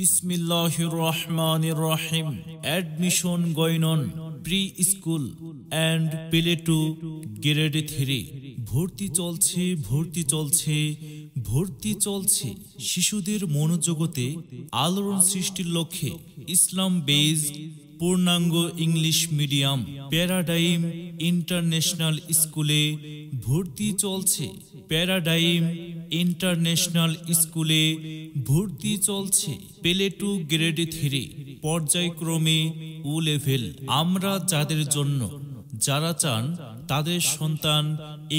বিসমিল্লাহির রহমানির রহিম। Admission going on pre school and play to grade 3। ভর্তি চলছে শিশুদের মনোজগতে আলোড়ন সৃষ্টির লক্ষ্যে ইসলাম বেসড পূর্ণাঙ্গ ইংলিশ মিডিয়াম প্যারাডাইম ইন্টারন্যাশনাল স্কুলে ভর্তি চলছে। প্লে টু গ্রেড 3 পর্যায়ক্রমে ও লেভেল। আমরা যারা চান তাদের সন্তান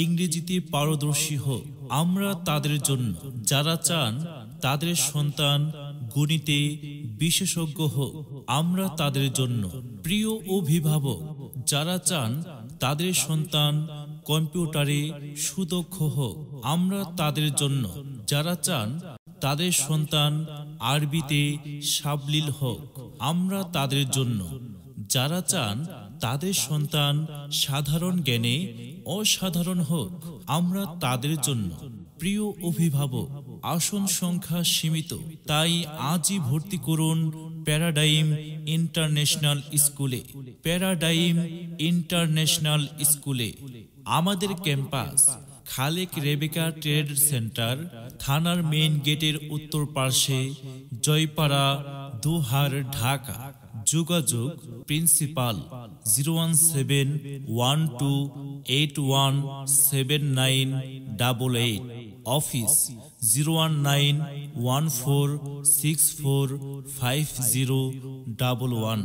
ইংরেজিতে পারদর্শী হোক, আমরা তাদের জন্য। যারা চান তাদের সন্তান গণিতে বিশেষজ্ঞ হোক, আমরা তাদের জন্য। প্রিয় অভিভাবক, যারা চান তাদের সন্তান কম্পিউটারে সুদক্ষ হোক, আমরা তাদের জন্য। যারা চান তাদের সন্তান আরবিতে সাবলীল হোক, আমরা তাদের জন্য। যারা চান তাদের সন্তান সাধারণ জ্ঞানে অসাধারণ হোক, আমরা তাদের জন্য। প্রিয় অভিভাবক, আসন সংখ্যা সীমিত, তাই আজই ভর্তি করুন প্যারাডাইম ইন্টারন্যাশনাল স্কুলে। আমাদের campus Khalek Rebecca trade centre, থানার মেইন গেটের উত্তর পার্শ্বে, জয়পাড়া, দোহার, ঢাকা। যোগাযোগ প্রিন্সিপাল 01712817988, অফিস 01914645011।